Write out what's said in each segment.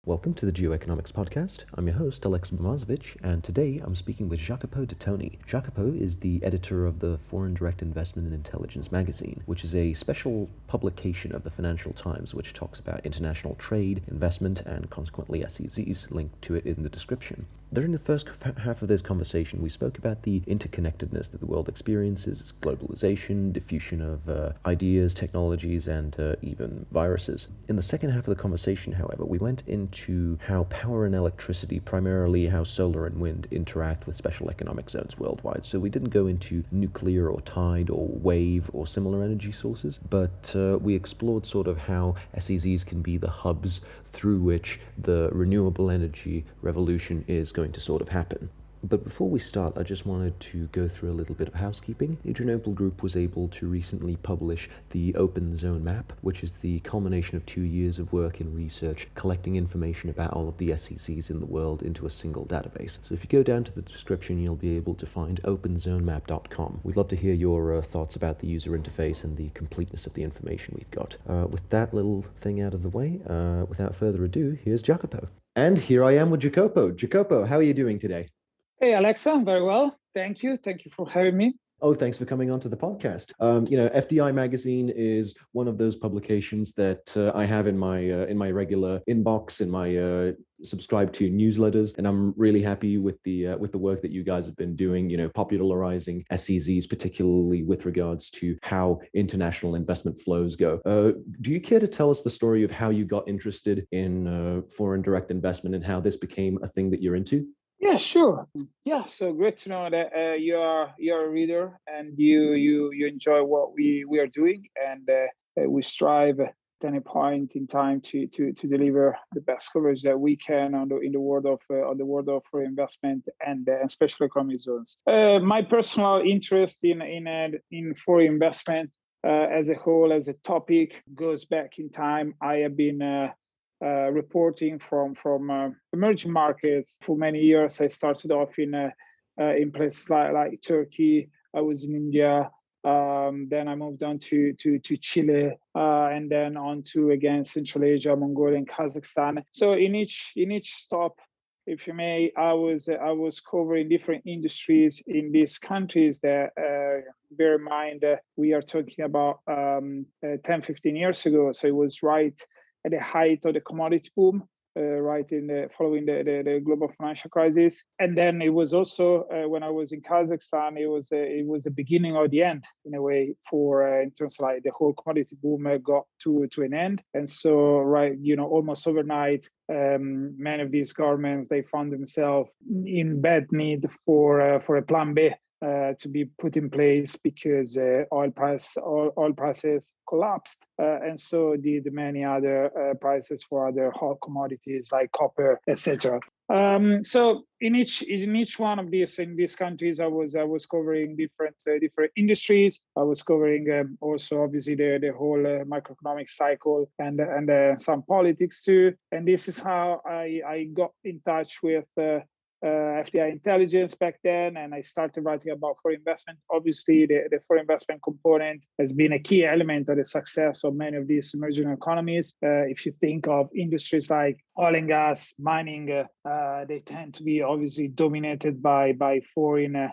Welcome to the Geoeconomics Podcast. I'm your host, Aleksa Burmazovic, and today I'm speaking with Jacopo Dettoni. Jacopo is the editor of the Foreign Direct Investment and Intelligence Magazine, which is a special publication of the Financial Times which talks about international trade, investment, and consequently SEZs, linked to it in the description. During the first half of this conversation, we spoke about the interconnectedness that the world experiences, globalization, diffusion of ideas, technologies, and even viruses. In the second half of the conversation, however, we went into how power and electricity, primarily how solar and wind, interact with special economic zones worldwide. So we didn't go into nuclear or tide or wave or similar energy sources, but we explored sort of how SEZs can be the hubs through which the renewable energy revolution is going to sort of happen. But before we start, I just wanted to go through a little bit of housekeeping. Adrianople Group was able to recently publish the Open Zone Map, which is the culmination of 2 years of work in research, collecting information about all of the SEZs in the world into a single database. So if you go down to the description, you'll be able to find openzonemap.com. We'd love to hear your thoughts about the user interface and the completeness of the information we've got. With that little thing out of the way, without further ado, here's Jacopo. And here I am with Jacopo. Jacopo, how are you doing today? Hey, Aleksa, very well. Thank you. Thank you for having me. Oh, thanks for coming onto the podcast. FDI Magazine is one of those publications that I have in my regular inbox, in my subscribe to newsletters, and I'm really happy with the work that you guys have been doing. Popularizing SEZs, particularly with regards to how international investment flows go. Do you care to tell us the story of how you got interested in foreign direct investment and how this became a thing that you're into? Yeah, sure. Yeah, so great to know that you're a reader and you enjoy what we are doing, and we strive at any point in time to deliver the best coverage that we can on the world of foreign investment and special economic zones. My personal interest in foreign investment as a whole, as a topic, goes back in time. I have been reporting from emerging markets for many years. I started off in places like Turkey. I was in India. Then I moved on to Chile, and then on to again Central Asia, Mongolia, and Kazakhstan. So in each stop, if you may, I was covering different industries in these countries that, bear in mind, we are talking about 10, 15 years ago. So it was right at the height of the commodity boom, following the global financial crisis. And then it was also when I was in Kazakhstan, it was the beginning of the end in a way for in terms of like the whole commodity boom got to an end. And so almost overnight, many of these governments, they found themselves in bad need for a plan B. To be put in place because oil prices collapsed, and so did many other prices for other hot commodities like copper, etc. So in each one of these countries, I was covering different industries. I was covering also obviously the whole macroeconomic cycle and some politics too. And this is how I got in touch with FDI Intelligence back then, and I started writing about foreign investment. Obviously, the foreign investment component has been a key element of the success of many of these emerging economies. If you think of industries like oil and gas, mining, they tend to be obviously dominated by foreign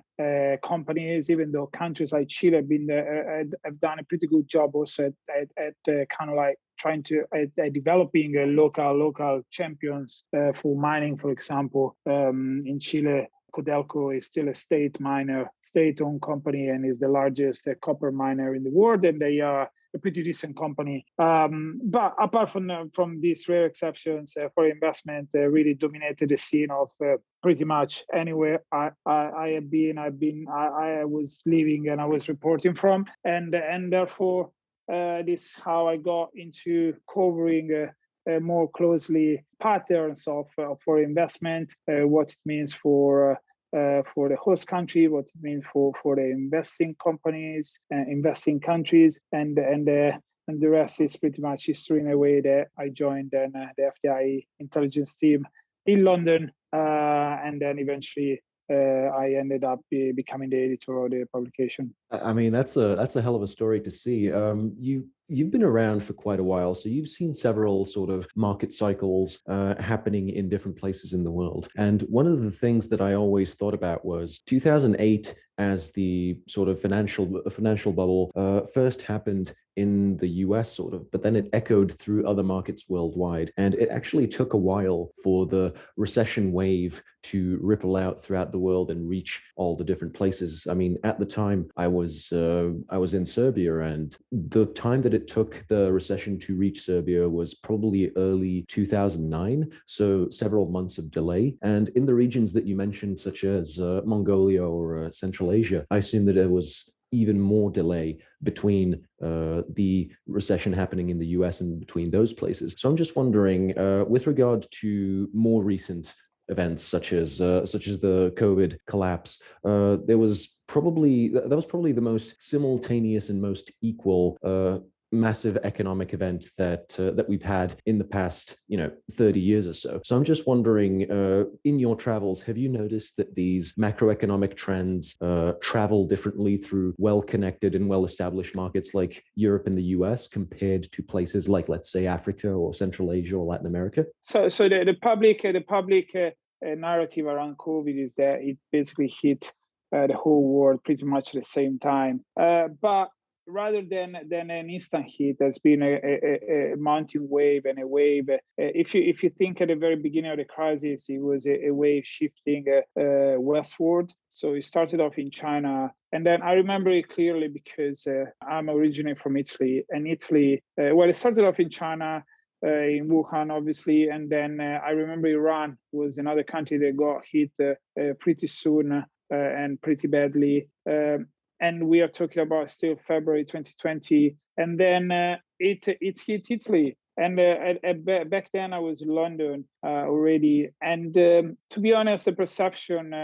companies, even though countries like Chile have done a pretty good job also at kind of like trying to developing local champions for mining, for example. In Chile, Codelco is still a state-owned company, and is the largest copper miner in the world, and they are a pretty decent company. But apart from these rare exceptions, foreign investment really dominated the scene of pretty much anywhere I was living and I was reporting from, and therefore. This is how I got into covering more closely patterns of foreign investment, what it means for the host country, what it means for the investing companies, investing countries, and the rest is pretty much history in a way that I joined the FDI intelligence team in London, and then eventually I ended up becoming the editor of the publication. I mean, that's a hell of a story to see. You You've been around for quite a while, so you've seen several sort of market cycles happening in different places in the world. And one of the things that I always thought about was 2008 as the sort of financial bubble first happened in the US, sort of, but then it echoed through other markets worldwide. And it actually took a while for the recession wave to ripple out throughout the world and reach all the different places. I mean, at the time, I was in Serbia, and the time that it took the recession to reach Serbia was probably early 2009, so several months of delay. And in the regions that you mentioned, such as Mongolia or Central Asia, I assume that there was even more delay between the recession happening in the US and between those places. So I'm just wondering, with regard to more recent events such as the COVID collapse, that was probably the most simultaneous and most equal massive economic event that we've had in the past 30 years or so. So I'm just wondering, in your travels, have you noticed that these macroeconomic trends travel differently through well-connected and well-established markets like Europe and the US compared to places like, let's say, Africa or Central Asia or Latin America? So the public narrative around COVID is that it basically hit the whole world pretty much at the same time. But rather than an instant hit, there's been a mountain wave and a wave. If you think at the very beginning of the crisis, it was a wave shifting westward. So it started off in China. And then I remember it clearly because I'm originally from Italy. And Italy, it started off in China, in Wuhan, obviously. And then I remember Iran was another country that got hit pretty soon and pretty badly. And we are talking about still February 2020. And then it hit Italy. And back then I was in London already. And to be honest, the perception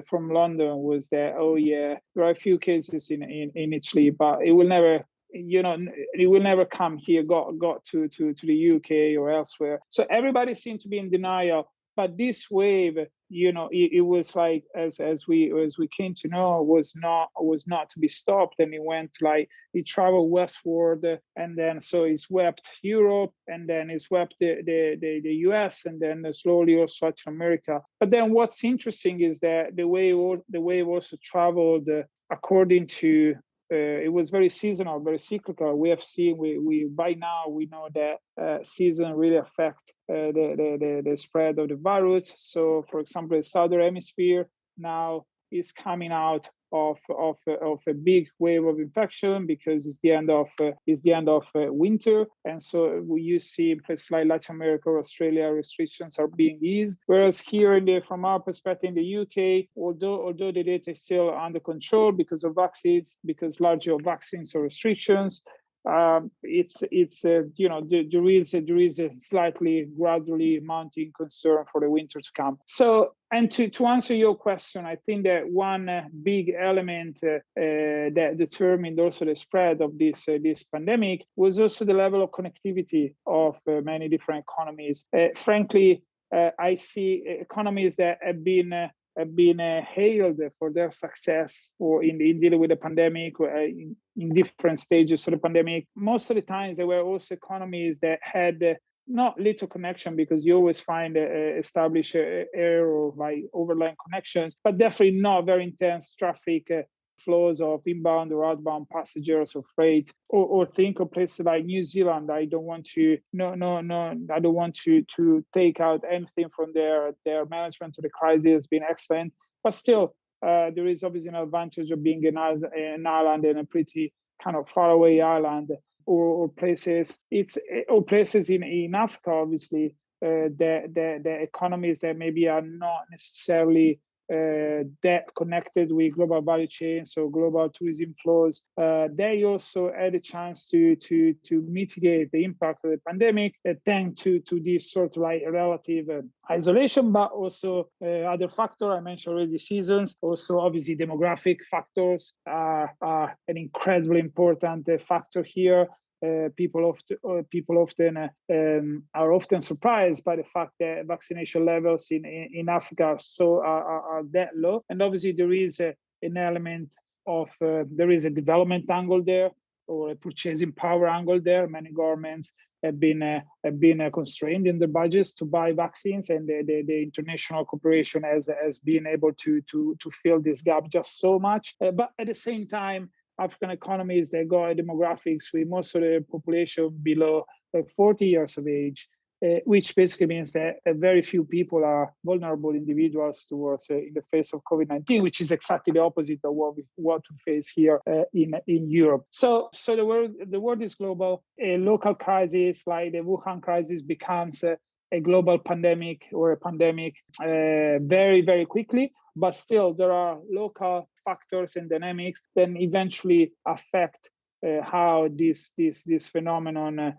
from London was that, oh yeah, there are a few cases in Italy, but it will never, it will never come here, got to the UK or elsewhere. So everybody seemed to be in denial. But this wave, it was like, as we came to know, was not to be stopped, and it traveled westward, and then so it swept Europe, and then it swept the US, and then slowly also Latin America. But then what's interesting is that the wave also traveled according to. It was very seasonal, very cyclical. We have seen, we by now we know that season really affect the spread of the virus. So, for example, the southern hemisphere now is coming out of a big wave of infection because it's the end of winter, and so you see in places like Latin America or Australia, restrictions are being eased. Whereas here, from our perspective in the UK, although the data is still under control because of vaccines, because largely of vaccines or restrictions, there is a slightly gradually mounting concern for the winter to come. So, and to answer your question, I think that one big element that determined also the spread of this pandemic was also the level of connectivity of many different economies. Frankly, I see economies that have been hailed for their success or in dealing with the pandemic or in different stages of the pandemic. Most of the times, there were also economies that had not little connection, because you always find established air or like overland connections, but definitely not very intense traffic flows of inbound or outbound passengers or freight, or think of places like New Zealand. I don't want to take out anything from their management of the crisis. Has been excellent, but still there is obviously an advantage of being an island and a pretty kind of faraway island, or places in Africa, obviously the economies that maybe are not necessarily that connected with global value chains or global tourism flows. They also had a chance to mitigate the impact of the pandemic, thanks to this sort of like relative isolation, but also other factors. I mentioned already seasons, also obviously demographic factors are an incredibly important factor here. People often are often surprised by the fact that vaccination levels in Africa are that low, and obviously there is an element of there is a development angle there. or a purchasing power angle there. Many governments have been constrained in their budgets to buy vaccines, and the international cooperation has been able to fill this gap just so much. But at the same time, African economies, they got demographics with most of the population below 40 years of age, which basically means that very few people are vulnerable individuals towards in the face of COVID-19, which is exactly the opposite of what we face here in Europe. So the world is global. A local crisis like the Wuhan crisis becomes a global pandemic or a pandemic very, very quickly. But still, there are local factors and dynamics that eventually affect how this phenomenon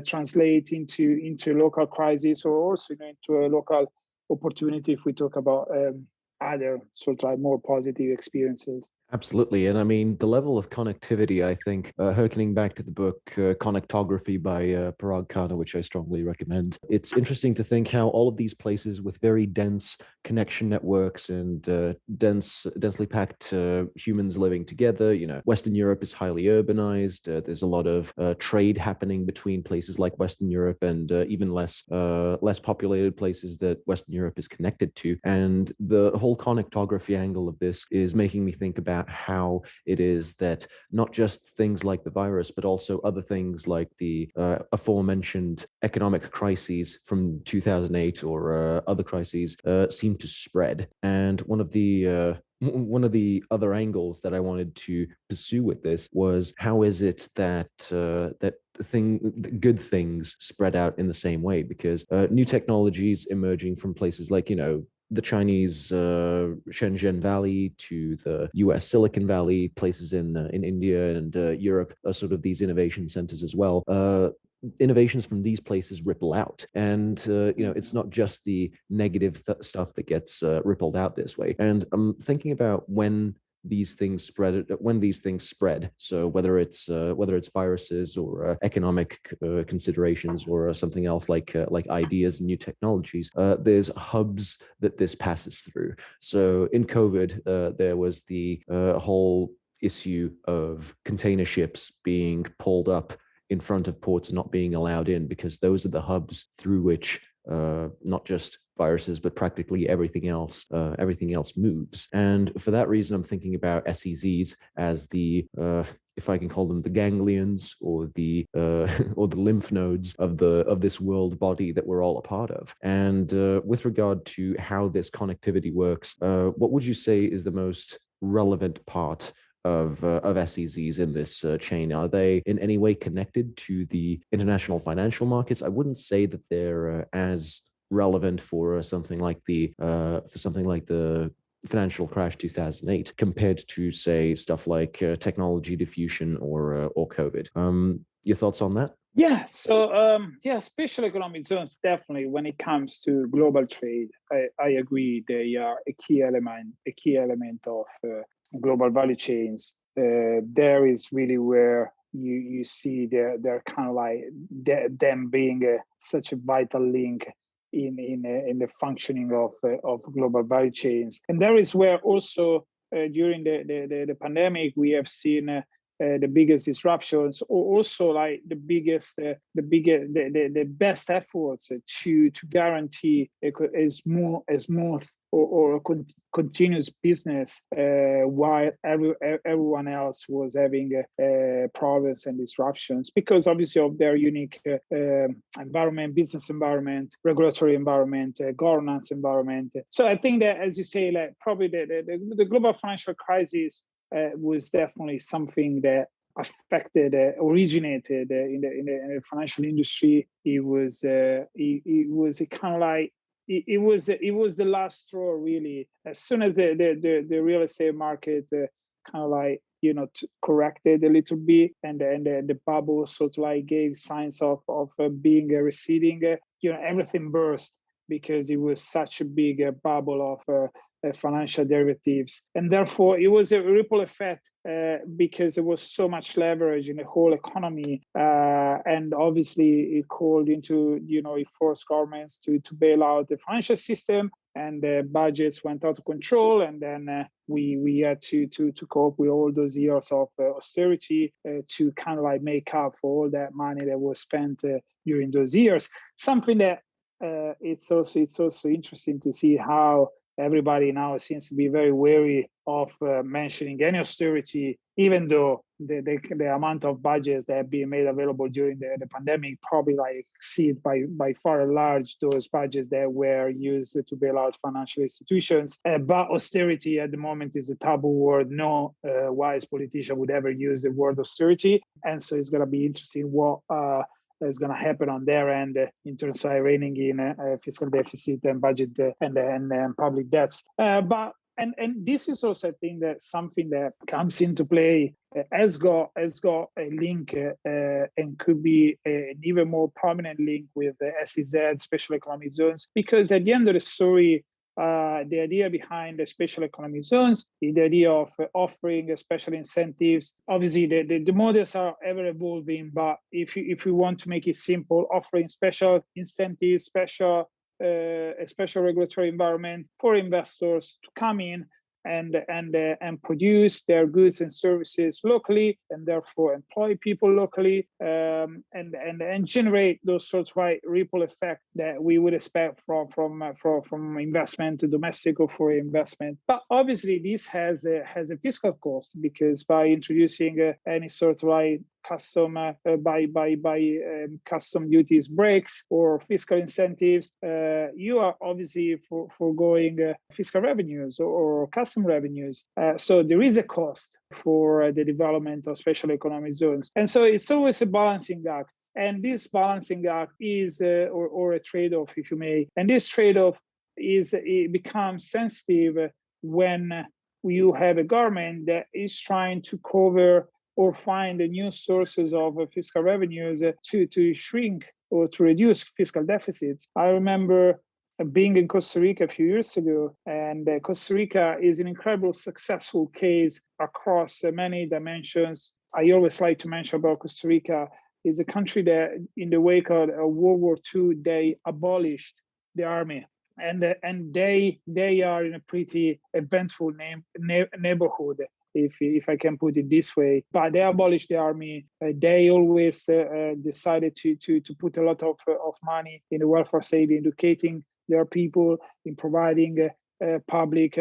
translate into local crisis, or also into a local opportunity if we talk about other sort of more positive experiences. Absolutely. And I mean, the level of connectivity, I think, hearkening back to the book Connectography by Parag Khanna, which I strongly recommend, it's interesting to think how all of these places with very dense connection networks and densely packed humans living together, Western Europe is highly urbanized. There's a lot of trade happening between places like Western Europe and even less populated places that Western Europe is connected to. And the whole connectography angle of this is making me think about how it is that not just things like the virus, but also other things like the aforementioned economic crises from 2008 or other crises seem to spread. And one of the other angles that I wanted to pursue with this was, how is it that good things spread out in the same way? Because new technologies emerging from places like the Chinese Shenzhen Valley to the US Silicon Valley, places in India and Europe are sort of these innovation centers as well. Innovations from these places ripple out, and it's not just the negative stuff that gets rippled out this way. And I'm thinking about when these things spread. So whether it's viruses or economic considerations or something else like ideas and new technologies, there's hubs that this passes through. So in COVID, there was the whole issue of container ships being pulled up in front of ports and not being allowed in, because those are the hubs through which not just viruses, but practically everything else moves. And for that reason, I'm thinking about SEZs as the if I can call them the ganglions or the lymph nodes of this world body that we're all a part of. And with regard to how this connectivity works, what would you say is the most relevant part of SEZs in this chain? Are they in any way connected to the international financial markets? I wouldn't say that they're as relevant for something like the financial crash 2008 compared to, say, stuff like technology diffusion or COVID. Your thoughts on that? Yeah, so special economic zones, definitely when it comes to global trade, I agree they are a key element of global value chains. There is really where you see they're kind of like them being such a vital link in the functioning of global value chains. And there is where also during the pandemic we have seen the biggest disruptions, or also like the best efforts to guarantee a smooth or continuous business while everyone else was having problems and disruptions because obviously of their unique environment, business environment, regulatory environment, governance environment. So I think that, as you say, like probably the global financial crisis was definitely something that originated in the financial industry. It was kind of like it was the last straw, really. As soon as the real estate market kind of like corrected a little bit, and the bubble sort of like gave signs of being receding, everything burst because it was such a big bubble of financial derivatives, and therefore it was a ripple effect because there was so much leverage in the whole economy, and obviously it called into it forced governments to bail out the financial system, and the budgets went out of control, and then we had to cope with all those years of austerity to kind of like make up for all that money that was spent during those years. Something that it's also interesting to see how everybody now seems to be very wary of mentioning any austerity, even though the amount of budgets that have been made available during the pandemic probably like exceed by far and large those budgets that were used to bail out financial institutions. But austerity at the moment is a taboo word. No wise politician would ever use the word austerity. And so it's going to be interesting what is going to happen on their end in terms of reining in fiscal deficit and budget and public debts. But this is also, I think, that something that comes into play has got a link and could be an even more prominent link with the SEZ, special economic zones, because at the end of the story, the idea behind the special economic zones is the idea of offering special incentives. Obviously, the models are ever evolving, but if you want to make it simple, offering special incentives, a special regulatory environment for investors to come in and produce their goods and services locally, and therefore employ people locally, and generate those sorts of ripple effect that we would expect from investment to domestic or foreign investment. But obviously, this has a fiscal cost, because by introducing any sort of custom custom duties breaks or fiscal incentives, you are obviously foregoing fiscal revenues or custom revenues. So there is a cost for the development of special economic zones, and so it's always a balancing act. And this balancing act is or a trade-off, if you may. And this trade-off it becomes sensitive when you have a government that is trying to cover or find new sources of fiscal revenues to shrink or to reduce fiscal deficits. I remember being in Costa Rica a few years ago, and Costa Rica is an incredible successful case across many dimensions. I always like to mention about Costa Rica is a country that in the wake of World War II, they abolished the army. And they are in a pretty eventful neighborhood, if I can put it this way. But they abolished the army. They always decided to put a lot of money in the welfare state, in educating their people, in providing public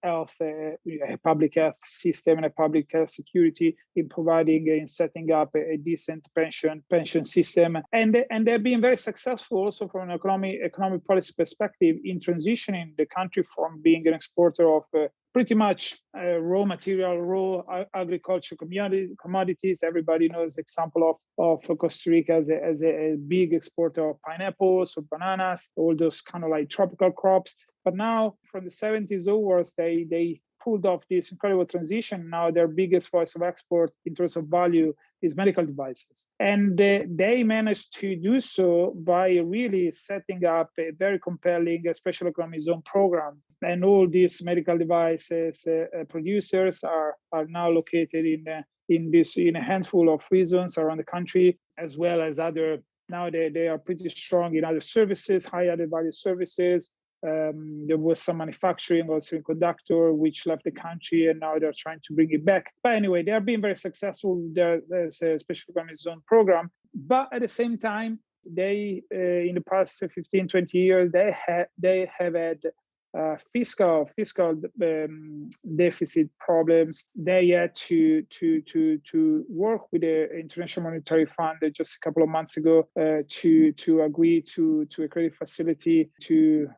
health system and a public health security, in setting up a decent pension system, and they've been very successful also from an economic policy perspective in transitioning the country from being an exporter of pretty much raw agriculture commodities. Everybody knows the example of Costa Rica as a big exporter of pineapples or bananas, all those kind of tropical crops. But now, from the 70s onwards, they pulled off this incredible transition. Now their biggest voice of export in terms of value is medical devices. And they managed to do so by really setting up a very compelling special economic zone program. And all these medical devices producers are now located in a handful of free zones around the country, as well as other. Now they are pretty strong in other services, high added value services. There was some manufacturing of semiconductor which left the country, and now they're trying to bring it back. But anyway, they are being very successful with their special economic zone program. But at the same time, they in the past 15, 20 years, they have had fiscal deficit problems. They had to work with the International Monetary Fund just a couple of months ago to agree to a credit facility to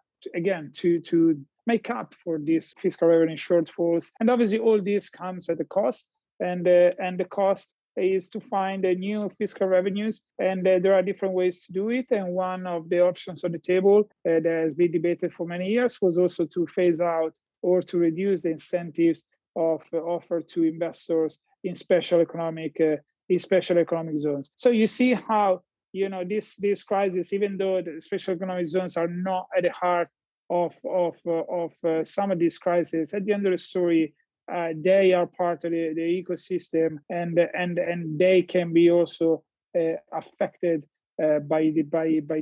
make up for these fiscal revenue shortfalls. And obviously all this comes at a cost, and the cost is to find new fiscal revenues, and there are different ways to do it. And one of the options on the table that has been debated for many years was also to phase out or to reduce the incentives of offer to investors in special economic zones. So you see how this crisis, even though the special economic zones are not at the heart of some of these crises, at the end of the story, they are part of the ecosystem, and they can be also affected by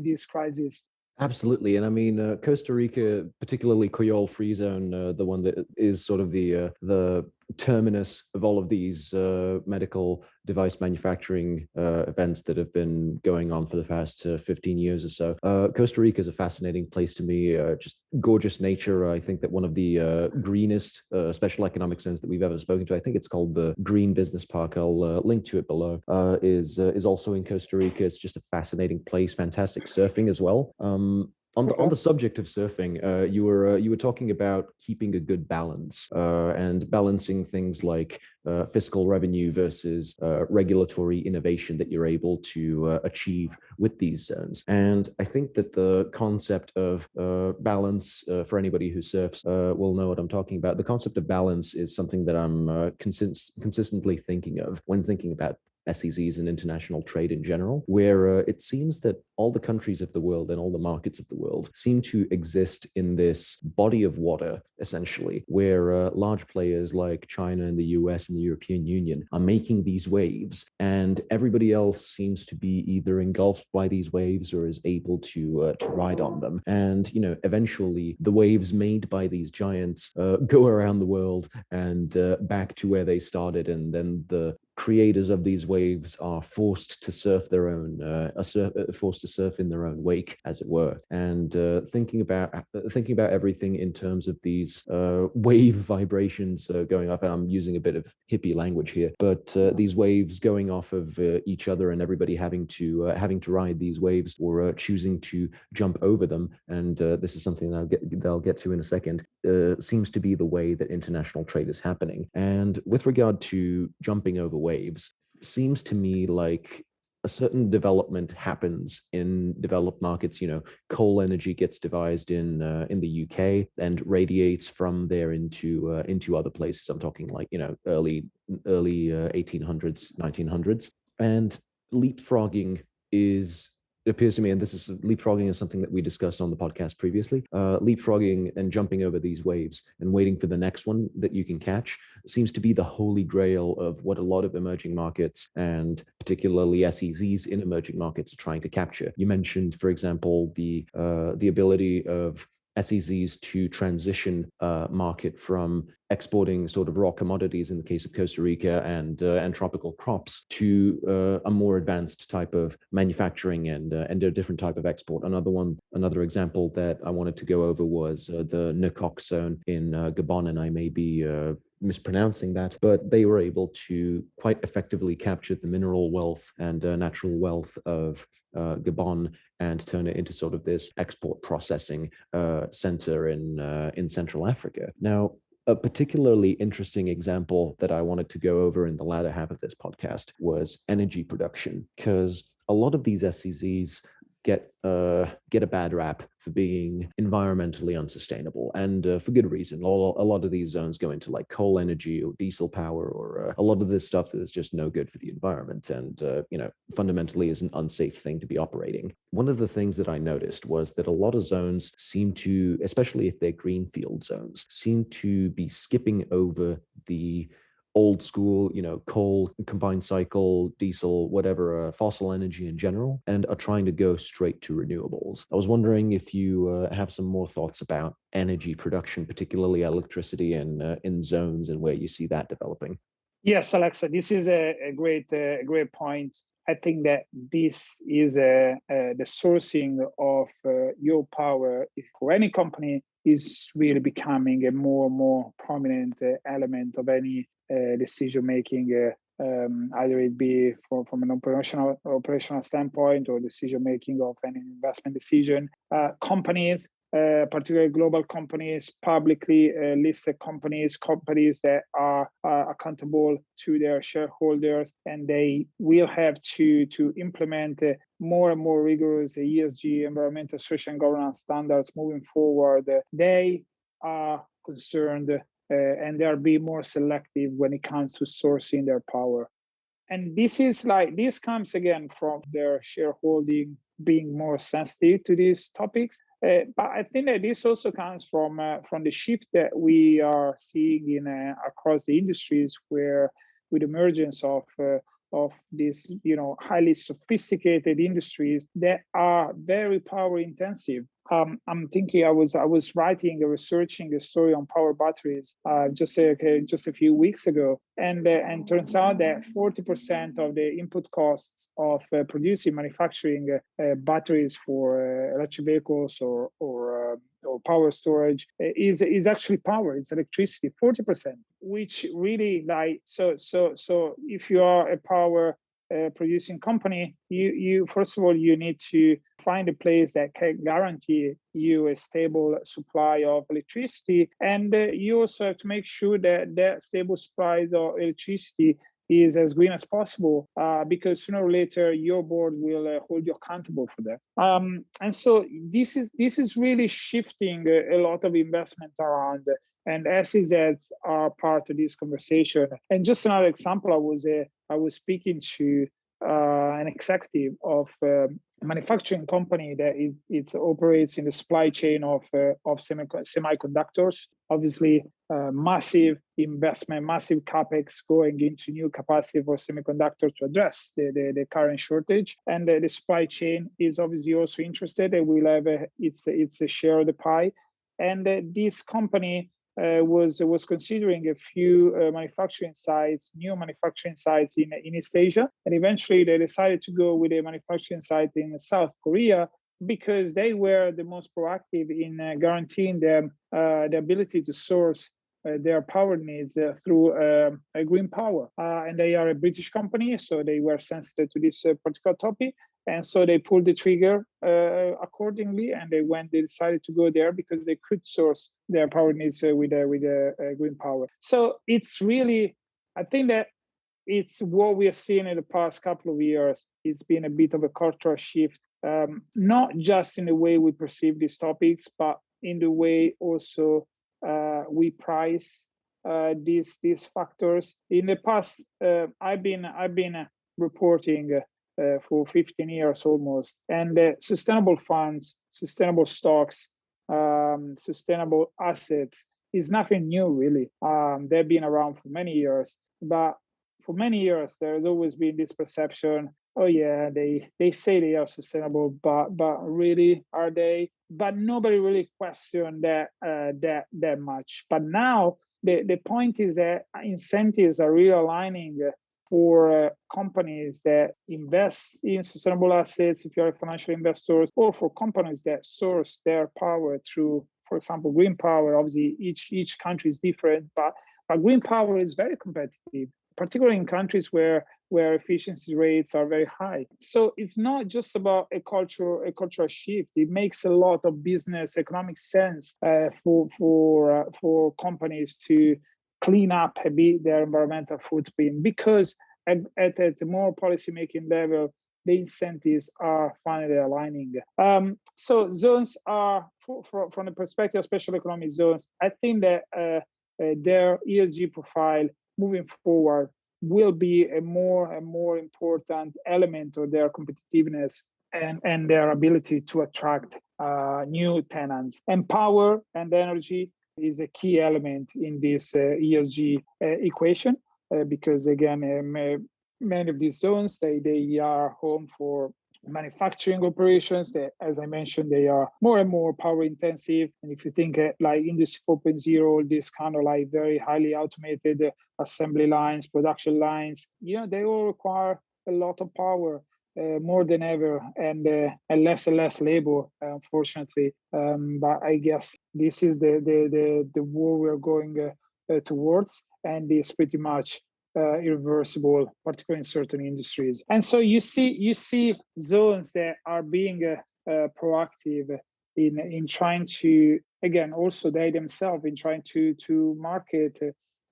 this crisis. Absolutely, and I mean Costa Rica, particularly Coyol Free Zone, the one that is sort of the terminus of all of these medical device manufacturing events that have been going on for the past 15 years or so. Costa Rica is a fascinating place to me. Just gorgeous nature. I think that one of the greenest special economic zones that we've ever spoken to. I think it's called the Green Business Park. I'll link to it below. Is also in Costa Rica. It's just a fascinating place. Fantastic surfing as well. On the subject of surfing, you were talking about keeping a good balance and balancing things like fiscal revenue versus regulatory innovation that you're able to achieve with these zones. And I think that the concept of balance, for anybody who surfs, will know what I'm talking about. The concept of balance is something that I'm consistently thinking of when thinking about SEZs and international trade in general, where it seems that all the countries of the world and all the markets of the world seem to exist in this body of water, essentially, where large players like China and the US and the European Union are making these waves, and everybody else seems to be either engulfed by these waves or is able to ride on them. And, you know, eventually the waves made by these giants go around the world and back to where they started, and then the creators of these waves are forced to surf their own, forced to surf in their own wake, as it were. And thinking about everything in terms of these wave vibrations going off. And I'm using a bit of hippie language here, but these waves going off of each other, and everybody having to ride these waves or choosing to jump over them. And this is something that I'll get to in a second. Seems to be the way that international trade is happening. And with regard to jumping over waves, seems to me like a certain development happens in developed markets. You know, coal energy gets devised in the UK and radiates from there into other places. I'm talking like, you know, early 1800s, 1900s, and leapfrogging is, it appears to me, and this is leapfrogging is something that we discussed on the podcast previously. Leapfrogging and jumping over these waves and waiting for the next one that you can catch seems to be the holy grail of what a lot of emerging markets, and particularly SEZs in emerging markets, are trying to capture. You mentioned, for example, the ability of SEZs to transition market from exporting sort of raw commodities in the case of Costa Rica and tropical crops to a more advanced type of manufacturing and a different type of export. Another example that I wanted to go over was the Nkok zone in Gabon, and I may be mispronouncing that, but they were able to quite effectively capture the mineral wealth and natural wealth of Gabon and turn it into sort of this export processing center in Central Africa. Now, a particularly interesting example that I wanted to go over in the latter half of this podcast was energy production, because a lot of these SEZs get a bad rap for being environmentally unsustainable, and for good reason. A lot of these zones go into like coal energy or diesel power, or a lot of this stuff that is just no good for the environment, and you know, fundamentally is an unsafe thing to be operating. One of the things that I noticed was that a lot of zones seem to, especially if they're greenfield zones, seem to be skipping over the old school, you know, coal, combined cycle, diesel, whatever, fossil energy in general, and are trying to go straight to renewables. I was wondering if you have some more thoughts about energy production, particularly electricity in zones, and where you see that developing. Yes, Aleksa, this is a great point. I think that this is the sourcing of your power for any company is really becoming a more and more prominent element of any decision making, either it be from an operational standpoint or decision making of any investment decision. Companies, particularly global companies, publicly listed companies that are accountable to their shareholders, and they will have to implement more and more rigorous ESG, environmental, social, and governance standards moving forward. They are concerned and they are being more selective when it comes to sourcing their power. And this comes again from their shareholding being more sensitive to these topics. But I think that this also comes from the shift that we are seeing in across the industries, where with the emergence of these, highly sophisticated industries that are very power intensive. I'm thinking I was researching a story on power batteries just a few weeks ago, and turns out that 40% of the input costs of manufacturing batteries for electric vehicles or power storage is actually power. It's electricity, 40%, which really so if you are a power producing company, you first of all, you need to find a place that can guarantee you a stable supply of electricity, and you also have to make sure that that stable supply of electricity is as green as possible, because sooner or later your board will hold you accountable for that. And so this is really shifting a lot of investment around, and SEZs are part of this conversation. And just another example, I was speaking to an executive of a manufacturing company that it operates in the supply chain of semiconductors. Obviously, massive investment, massive capex going into new capacity for semiconductors to address the current shortage. And the supply chain is obviously also interested. They will have it's a share of the pie. And this company was considering a few new manufacturing sites in East Asia, and eventually they decided to go with a manufacturing site in South Korea because they were the most proactive in guaranteeing them the ability to source their power needs through green power. And they are a British company, so they were sensitive to this particular topic. And so they pulled the trigger accordingly, and they decided to go there because they could source their power needs with green power. So it's really, I think that it's what we are seeing in the past couple of years. It's been a bit of a cultural shift, not just in the way we perceive these topics, but in the way also we price these factors. In the past, I've been reporting for 15 years almost, and sustainable funds, sustainable stocks, sustainable assets is nothing new really. They've been around for many years, but for many years there has always been this perception, oh yeah, they say they are sustainable, but really are they? But nobody really questioned that much. But now the point is that incentives are realigning for companies that invest in sustainable assets, if you're a financial investor, or for companies that source their power through, for example, green power. Obviously, each country is different, but green power is very competitive, particularly in countries where efficiency rates are very high. So it's not just about a cultural shift. It makes a lot of business economic sense for companies to clean up a bit their environmental footprint, because at the more policymaking level, the incentives are finally aligning. So zones are, from the perspective of special economic zones, I think that their ESG profile moving forward will be a more and more important element of their competitiveness and their ability to attract new tenants. And power and energy is a key element in this ESG equation, because again, many of these zones, they are home for manufacturing operations that, as I mentioned, they are more and more power intensive. And if you think like Industry 4.0, this kind of like very highly automated assembly lines, production lines, they all require a lot of power, more than ever, and less labor, unfortunately. But I guess this is the war we're going towards, and it's pretty much irreversible, particularly in certain industries. And so you see zones that are being proactive in trying to, again, also they themselves in trying to market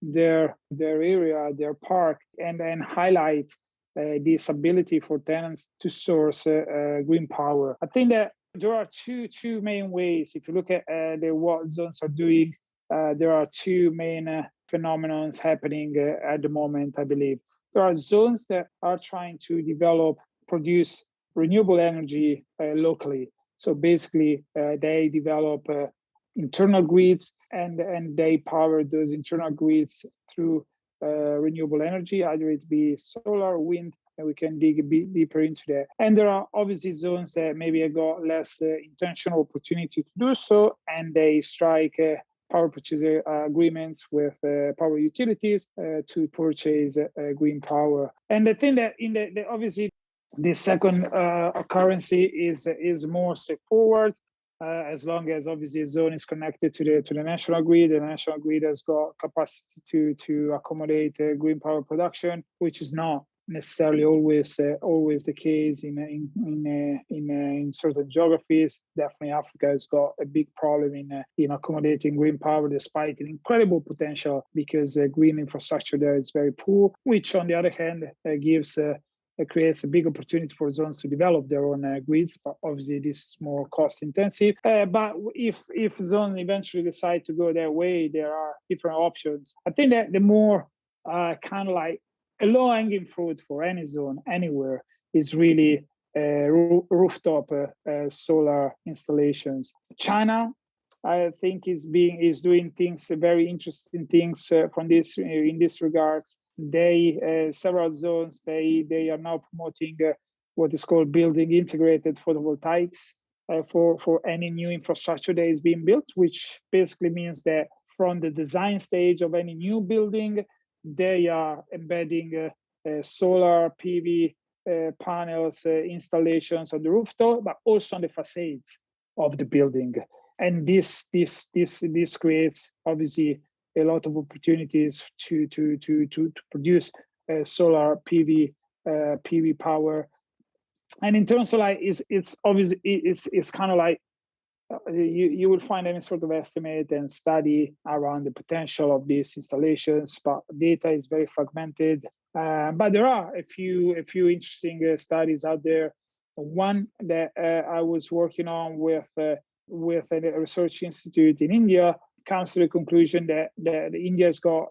their area, their park, and highlight this ability for tenants to source green power. I think that there are two main ways. If you look at what zones are doing, there are two main phenomena happening at the moment, I believe. There are zones that are trying to produce renewable energy locally. So basically, they develop internal grids and they power those internal grids through renewable energy, either it be solar, wind, and we can dig a bit deeper into that. And there are obviously zones that maybe have got less intentional opportunity to do so, and they strike power purchase agreements with power utilities to purchase green power. And I think that in the obviously the second currency is more straightforward. As long as obviously a zone is connected to the national grid, the national grid has got capacity to accommodate green power production, which is not necessarily always the case in certain geographies. Definitely, Africa has got a big problem in accommodating green power, despite an incredible potential, because green infrastructure there is very poor. Which, on the other hand, creates a big opportunity for zones to develop their own grids, but obviously this is more cost intensive. But if zones eventually decide to go their way, there are different options. I think that the more kind of like a low-hanging fruit for any zone anywhere is really rooftop solar installations. China, I think, is doing things, very interesting things from this in this regards. They several zones they are now promoting what is called building integrated photovoltaics for any new infrastructure that is being built, which basically means that from the design stage of any new building, they are embedding solar PV panels installations on the rooftop, but also on the facades of the building. And this creates obviously a lot of opportunities to produce solar PV power. And in terms of like, it's obviously it's kind of like you will find any sort of estimate and study around the potential of these installations, but data is very fragmented. But there are a few interesting studies out there. One that I was working on with a research institute in India comes to the conclusion that India has got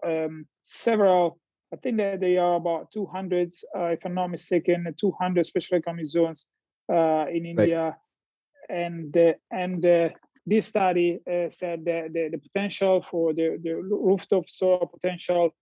several. I think that they are about 200, if I'm not mistaken, 200 special economic zones in India. Right. And this study said that the potential for the rooftop solar potential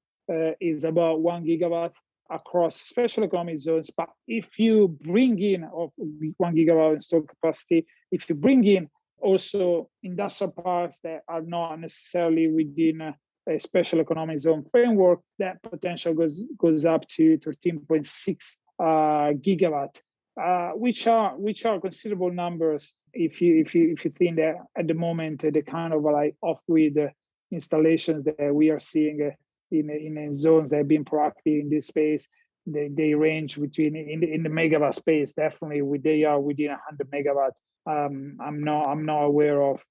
is about 1 gigawatt across special economic zones. But if you bring in of 1 gigawatt installed capacity, if you bring in also industrial parks that are not necessarily within a special economic zone framework, that potential goes up to 13.6 gigawatt, which are considerable numbers if you think that at the moment the kind of like off-grid installations that we are seeing in zones that have been proactive in this space, they range between in the megawatt space. Definitely, they are within 100 megawatt. I'm not aware of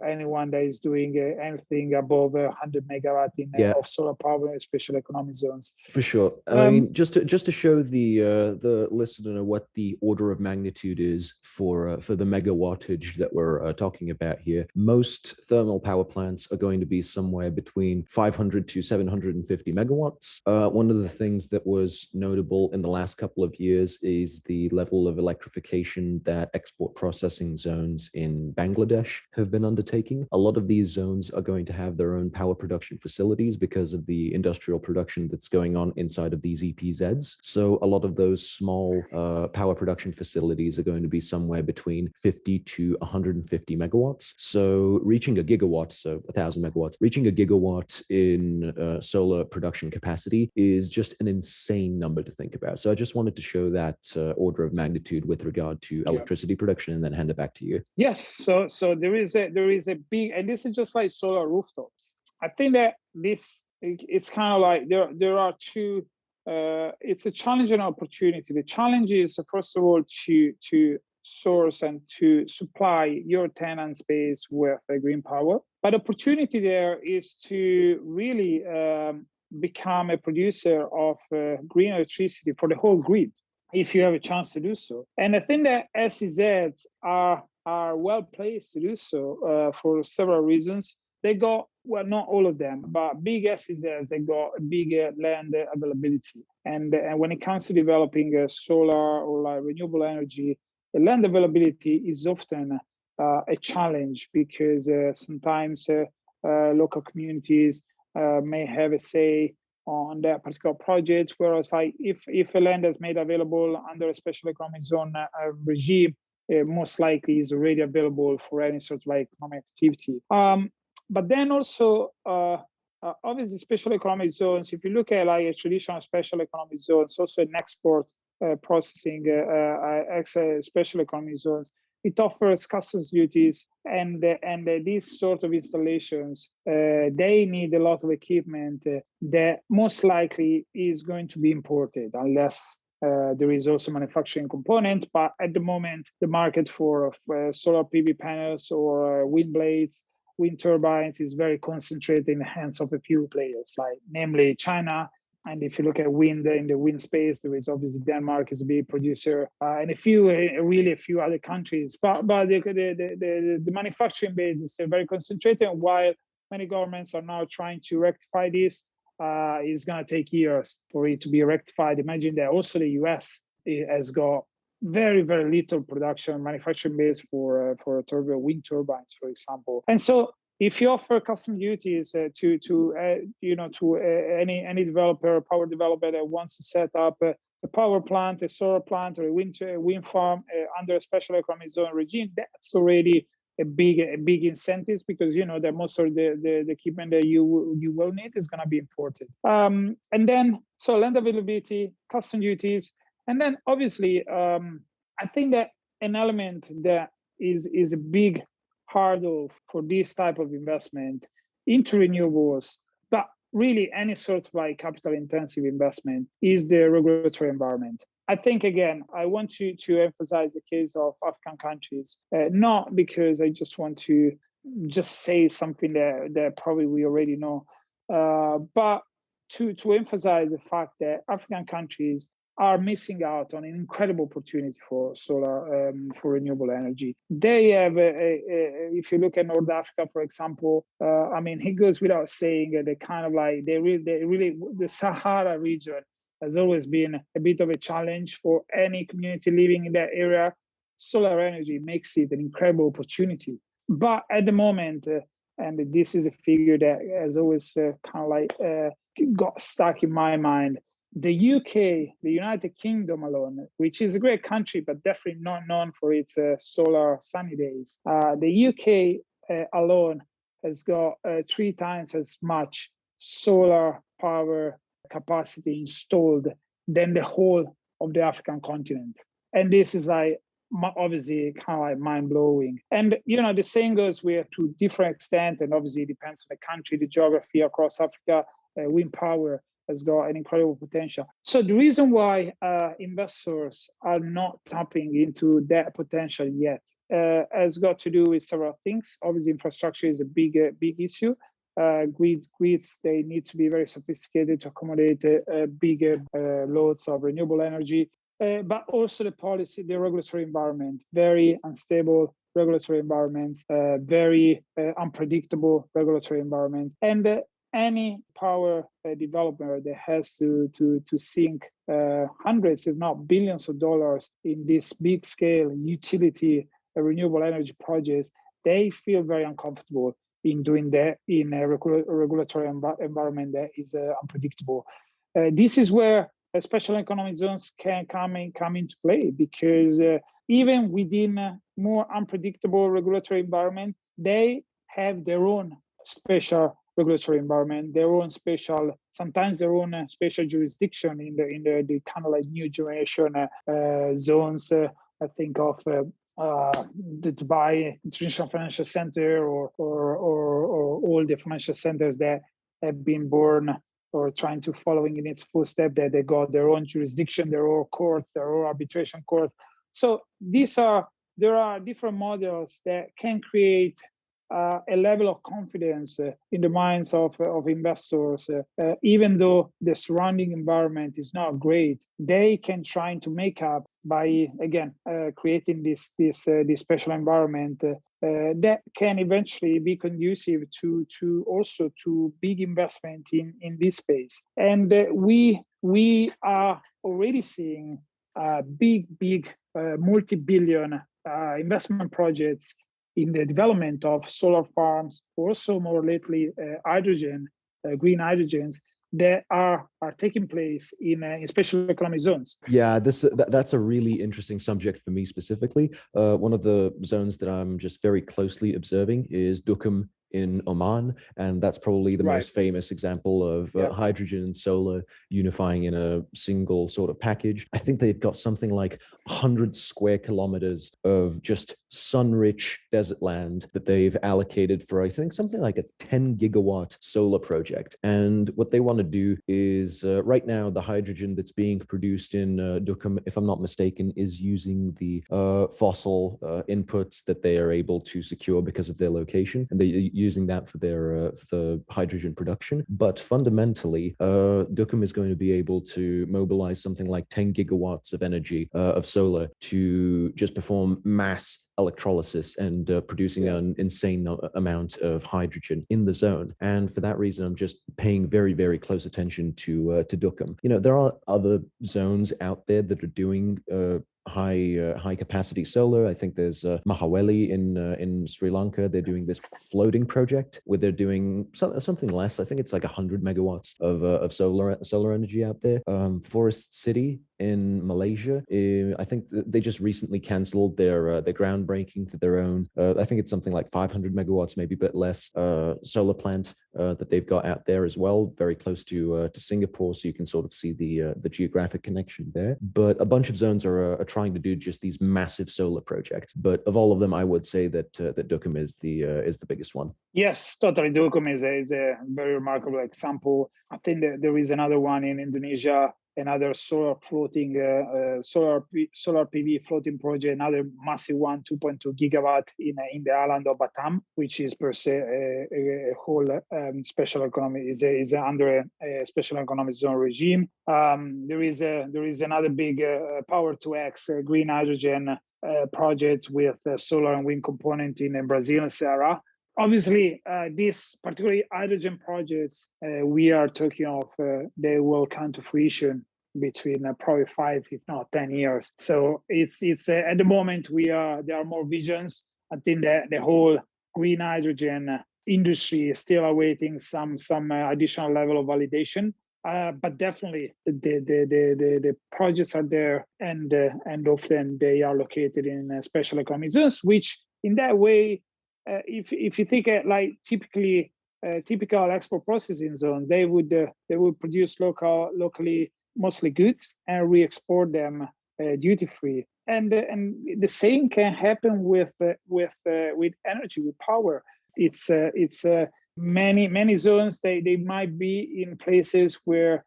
anyone that is doing anything above 100 megawatt of solar power in special economic zones. For sure. I mean, just to show the listener what the order of magnitude is for the megawattage that we're talking about here. Most thermal power plants are going to be somewhere between 500 to 750 megawatts. One of the things that was notable in the last couple of years is the level of electrification that export processing zones in Bangladesh have been undertaking. A lot of these zones are going to have their own power production facilities because of the industrial production that's going on inside of these EPZs. So a lot of those small power production facilities are going to be somewhere between 50 to 150 megawatts. So reaching a gigawatt, so 1,000 megawatts, reaching a gigawatt in solar production capacity is just an insane number to think about. So I just wanted to show that order of magnitude with regard to electricity production, and then hand it back to you. Yes. So there is a big, and this is just like solar rooftops. I think that it's kind of like there are two. It's a challenge and opportunity. The challenge is, first of all, to source and to supply your tenant space with green power. But opportunity there is to really become a producer of green electricity for the whole grid, if you have a chance to do so. And I think that SEZs are well placed to do so for several reasons. They got, well, not all of them, but big SEZs, they got a bigger land availability. And when it comes to developing solar or like renewable energy, the land availability is often a challenge, because sometimes local communities may have a say on that particular project. Whereas like if a land is made available under a special economic zone regime, most likely is already available for any sort of like economic activity. But then also, obviously, special economic zones, if you look at like a traditional special economic zone, it's also an export processing special economic zones. It offers customs duties, and these sort of installations, they need a lot of equipment that most likely is going to be imported unless there is also manufacturing component. But at the moment, the market for solar PV panels or wind blades, wind turbines is very concentrated in the hands of a few players, like namely China. And if you look at wind in the wind space, there is obviously Denmark is a big producer, and a few other countries. But the manufacturing base is still very concentrated. While many governments are now trying to rectify this, it's going to take years for it to be rectified. Imagine that also the US has got very, very little production manufacturing base for wind turbines, for example. And so if you offer custom duties to any developer, power developer that wants to set up a power plant, a solar plant, or a wind farm under a special economic zone regime, that's already a big incentive, because you know that most of the equipment that you will need is going to be imported. And then so land availability, custom duties, and then obviously I think that an element that is a big hurdle for this type of investment into renewables, but really any sort of like capital intensive investment, is the regulatory environment. I think, again, I want to emphasize the case of African countries, not because I just want to just say something that probably we already know, but to emphasize the fact that African countries are missing out on an incredible opportunity for solar, for renewable energy. They have, if you look at North Africa, for example, I mean, it goes without saying that they kind of like, they really, the Sahara region has always been a bit of a challenge for any community living in that area. Solar energy makes it an incredible opportunity. But at the moment, and this is a figure that has always kind of like got stuck in my mind, the UK, the United Kingdom alone, which is a great country, but definitely not known for its solar sunny days. The UK alone has got 3 times as much solar power capacity installed than the whole of the African continent. And this is like obviously kind of like mind-blowing. And you know, the same goes with, to different extent, and obviously it depends on the country, the geography across Africa, wind power has got an incredible potential. So the reason why investors are not tapping into that potential yet has got to do with several things. Obviously, infrastructure is a big issue. Grids, they need to be very sophisticated to accommodate bigger loads of renewable energy, but also the policy, the regulatory environment, very unstable regulatory environments, very unpredictable regulatory environment, and any power developer that has to sink hundreds, if not billions of dollars in this big scale utility renewable energy projects, they feel very uncomfortable in doing that in a regulatory environment that is unpredictable. This is where special economic zones can come into play, because even within a more unpredictable regulatory environment, they have their own special regulatory environment, their own special, sometimes their own special jurisdiction in the kind of like new generation zones. I think of the Dubai International Financial Center, or all the financial centers that have been born or trying to following in its footsteps, that they got their own jurisdiction, their own courts, their own arbitration courts. So there are different models that can create a level of confidence in the minds of investors. Even though the surrounding environment is not great, they can try to make up by, again, creating this special environment that can eventually be conducive to big investment in this space. And we are already seeing big multi-billion investment projects in the development of solar farms, also more lately hydrogen, green hydrogens, that are taking place in special economic zones. Yeah, that's a really interesting subject for me specifically. One of the zones that I'm just very closely observing is Duqm in Oman, and that's probably the Right. most famous example of Yeah. hydrogen and solar unifying in a single sort of package. I think they've got something like 100 square kilometers of just sun-rich desert land that they've allocated for, I think, something like a 10 gigawatt solar project. And what they want to do is right now, the hydrogen that's being produced in Duqm, if I'm not mistaken, is using the fossil inputs that they are able to secure because of their location, and they're using that for their for hydrogen production. But fundamentally, Duqm is going to be able to mobilize something like 10 gigawatts of energy of solar to just perform mass electrolysis and producing an insane amount of hydrogen in the zone. And for that reason, I'm just paying very, very close attention to Duqm. You know, there are other zones out there that are doing high capacity solar. I think there's Mahaweli in Sri Lanka. They're doing this floating project where they're doing something less. I think it's like 100 megawatts of solar energy out there. Forest City in Malaysia, I think they just recently cancelled their groundbreaking for their own. I think it's something like 500 megawatts, maybe a bit less, solar plant that they've got out there as well, very close to Singapore, so you can sort of see the geographic connection there. But a bunch of zones are trying to do just these massive solar projects. But of all of them, I would say that Duqm is the biggest one. Yes, totally. Duqm is a very remarkable example. I think that there is another one in Indonesia, another solar floating solar PV floating project, another massive one, 2.2 gigawatt in the island of Batam, which is per se a whole special economic is under a special economic zone regime. There is another big power to X green hydrogen project with solar and wind component in Brazil and Ceará. Obviously, these particularly hydrogen projects we are talking of, they will come to fruition between probably 5, if not 10 years. So it's at the moment there are more visions. I think that the whole green hydrogen industry is still awaiting some additional level of validation. But definitely the projects are there, and often they are located in special economic zones, which in that way, if you think like typical export processing zone, they would produce locally mostly goods and re-export them duty free. And the same can happen with energy, with power. It's many zones. They might be in places where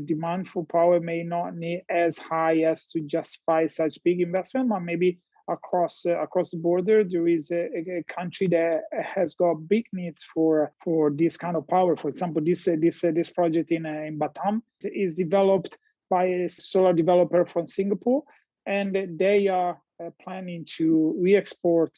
demand for power may not be as high as to justify such big investment, but maybe across the border, there is a country that has got big needs for this kind of power. For example, this project in Batam is developed by a solar developer from Singapore, and they are planning to re-export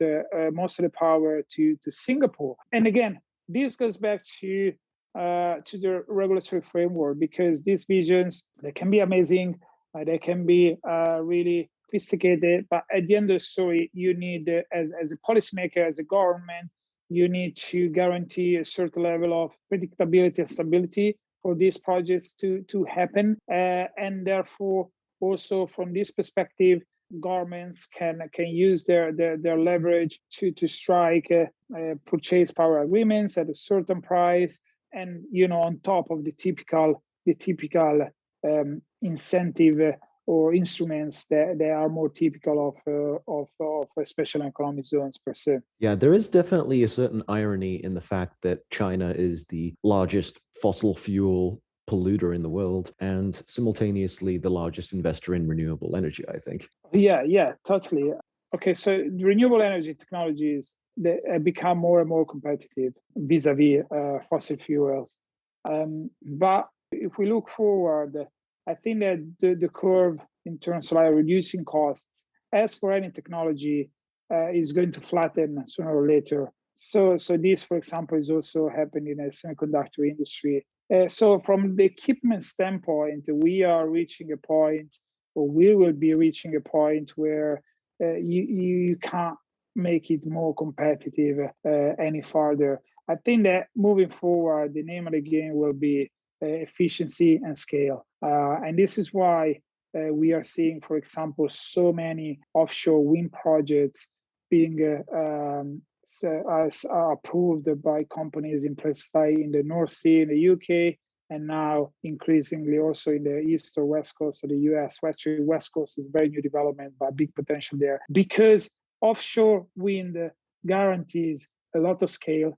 most of the power to Singapore. And again, this goes back to the regulatory framework, because these visions, they can be amazing, they can be really sophisticated, but at the end of the story, you need, as a policymaker, as a government, you need to guarantee a certain level of predictability and stability for these projects to happen. And therefore, also from this perspective, governments can use their leverage to strike purchase power agreements at a certain price, and on top of the typical incentive or instruments that are more typical of special economic zones per se. Yeah, there is definitely a certain irony in the fact that China is the largest fossil fuel polluter in the world and simultaneously the largest investor in renewable energy, I think. Yeah, totally. Okay, so the renewable energy technologies, they become more and more competitive vis-a-vis fossil fuels. But if we look forward, I think that the curve in terms of reducing costs, as for any technology, is going to flatten sooner or later. So this, for example, is also happening in the semiconductor industry. So from the equipment standpoint, we are reaching a point, or we will be reaching a point where you can't make it more competitive any further. I think that moving forward, the name of the game will be efficiency and scale. And this is why we are seeing, for example, so many offshore wind projects being approved by companies in places like in the North Sea, in the UK, and now increasingly also in the east or west coast of the US. Actually, west coast is very new development, but big potential there because offshore wind guarantees a lot of scale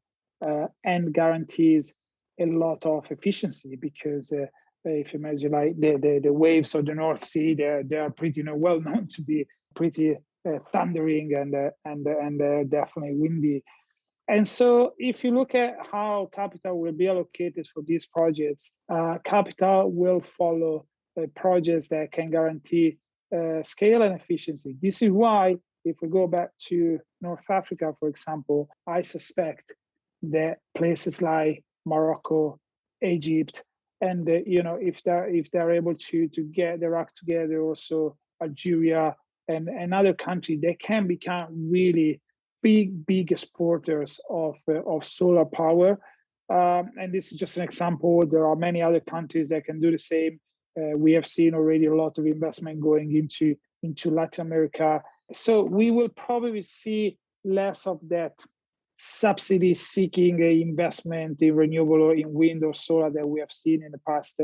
and guarantees a lot of efficiency because if you imagine like the waves of the North Sea, they are pretty well known to be pretty thundering and definitely windy. And so if you look at how capital will be allocated for these projects, capital will follow projects that can guarantee scale and efficiency. This is why, if we go back to North Africa, for example, I suspect that places like Morocco, Egypt, and if they're able to get their act together, also Algeria and other countries, they can become really big exporters of solar power. And this is just an example. There are many other countries that can do the same. We have seen already a lot of investment going into Latin America. So we will probably see less of that subsidy-seeking investment in renewable or in wind or solar that we have seen in the past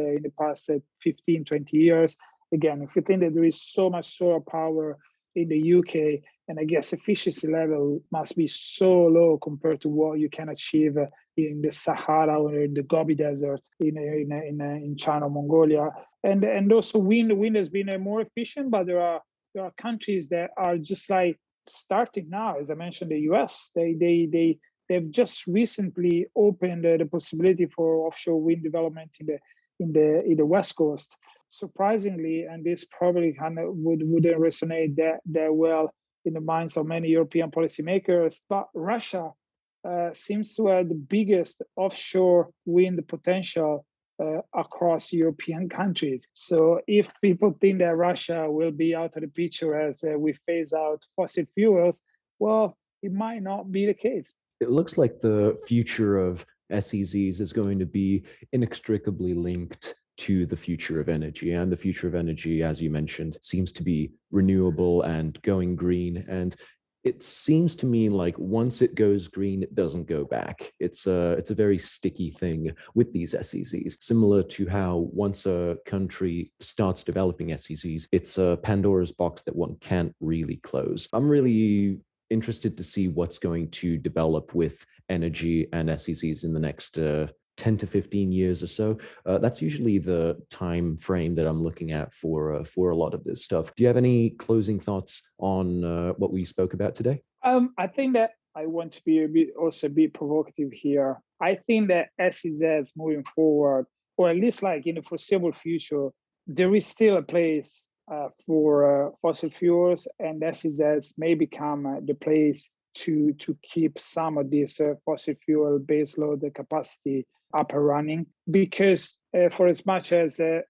15, 20 years. Again, if you think that there is so much solar power in the UK, and I guess efficiency level must be so low compared to what you can achieve in the Sahara or in the Gobi Desert in China, Mongolia, and also wind has been more efficient, but there are countries that are just like starting now. As I mentioned, the US, they've just recently opened the possibility for offshore wind development in the West Coast. Surprisingly, and this probably kind of wouldn't resonate that well in the minds of many European policymakers, but Russia seems to have the biggest offshore wind potential across European countries. So if people think that Russia will be out of the picture as we phase out fossil fuels, well, it might not be the case. It looks like the future of SEZs is going to be inextricably linked to the future of energy. And the future of energy, as you mentioned, seems to be renewable and going green. And it seems to me like once it goes green, it doesn't go back. It's a very sticky thing with these SEZs, similar to how once a country starts developing SEZs, it's a Pandora's box that one can't really close. I'm really interested to see what's going to develop with energy and SEZs in the next 10 to 15 years or so. That's usually the time frame that I'm looking at for a lot of this stuff. Do you have any closing thoughts on what we spoke about today? I think that I want to be a bit provocative here. I think that SEZs moving forward, or at least like in the foreseeable future, there is still a place for fossil fuels, and SEZs may become the place to keep some of this fossil fuel baseload capacity up and running, because for as much as the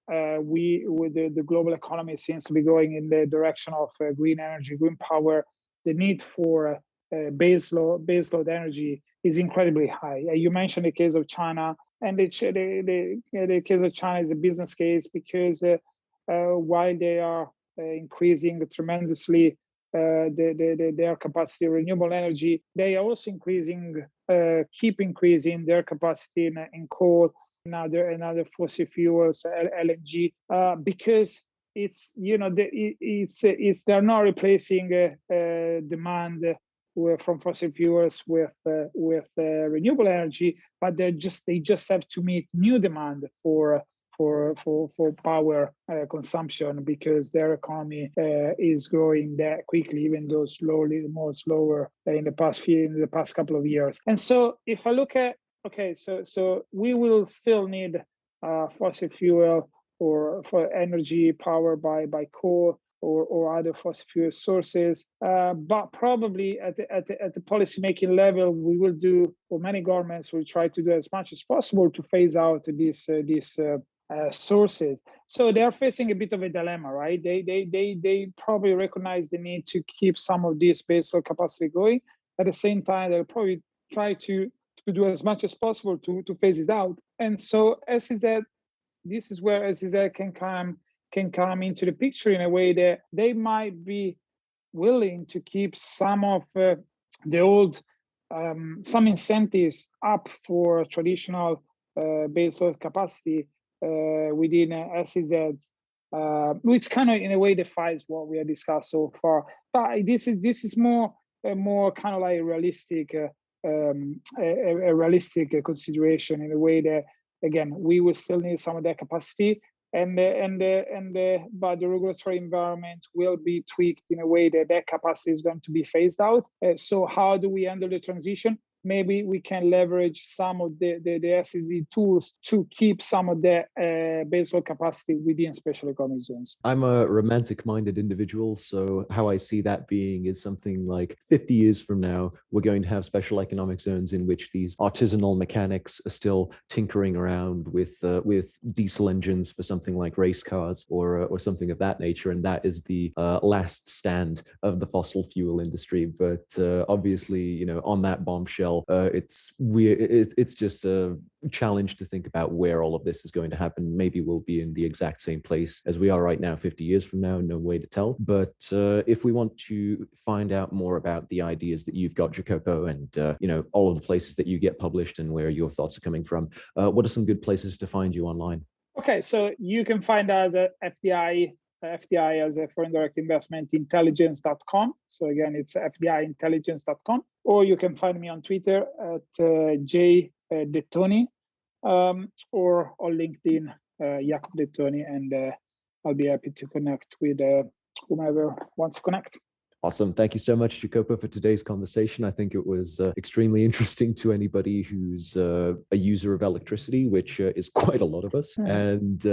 global economy seems to be going in the direction of green energy, green power, the need for baseload energy is incredibly high. You mentioned the case of China, and the case of China is a business case because while they are increasing tremendously their capacity of renewable energy, they are also keep increasing their capacity in coal and other fossil fuels, LNG, because they're not replacing demand from fossil fuels with renewable energy, but they just have to meet new demand for power consumption because their economy is growing that quickly, even though more slower in the past couple of years. And so if I look at so we will still need fossil fuel or for energy power by coal or other fossil fuel sources, but probably at the policy making level, we will do, or many governments will try to do as much as possible to phase out these sources. So they are facing a bit of a dilemma, right? They probably recognize the need to keep some of this baseload capacity going. At the same time, they'll probably try to do as much as possible to phase it out. And so SEZ this is where SEZ can come into the picture in a way that they might be willing to keep some of the old some incentives up for traditional baseload capacity within SEZs, which kind of in a way defies what we have discussed so far. But this is more kind of like a realistic consideration in a way that, again, we will still need some of that capacity, but the regulatory environment will be tweaked in a way that capacity is going to be phased out. So how do we handle the transition? Maybe we can leverage some of the SEZ tools to keep some of the baseload capacity within special economic zones. I'm a romantic-minded individual, so how I see that being is something like 50 years from now, we're going to have special economic zones in which these artisanal mechanics are still tinkering around with diesel engines for something like race cars or something of that nature, and that is the last stand of the fossil fuel industry. But obviously, on that bombshell, it's just a challenge to think about where all of this is going to happen. Maybe we'll be in the exact same place as we are right now 50 years from now, no way to tell. But if we want to find out more about the ideas that you've got, Jacopo, and all of the places that you get published and where your thoughts are coming from, what are some good places to find you online? Okay, so you can find us at FDI as a foreign direct investment intelligence.com. So again, it's FDIintelligence.com. Or you can find me on Twitter at Dettoni, or on LinkedIn, Jacopo Dettoni, and I'll be happy to connect with whomever wants to connect. Awesome. Thank you so much, Jacopo, for today's conversation. I think it was extremely interesting to anybody who's a user of electricity, which is quite a lot of us. And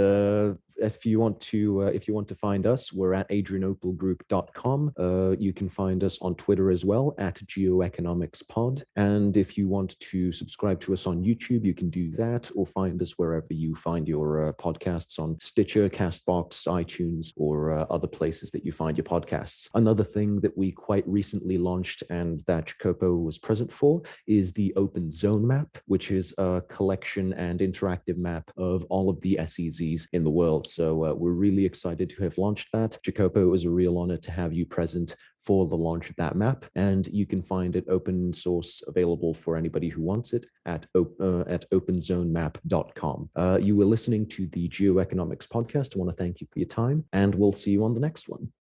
if you want to find us, we're at adrianoplegroup.com. You can find us on Twitter as well at Geoeconomics Pod. And if you want to subscribe to us on YouTube, you can do that, or find us wherever you find your podcasts, on Stitcher, Castbox, iTunes, or other places that you find your podcasts. Another thing that we quite recently launched and that Jacopo was present for is the Open Zone Map, which is a collection and interactive map of all of the SEZs in the world. So we're really excited to have launched that. Jacopo, it was a real honor to have you present for the launch of that map, and you can find it open source, available for anybody who wants it at openzonemap.com. You were listening to the Geoeconomics Podcast. I want to thank you for your time, and we'll see you on the next one.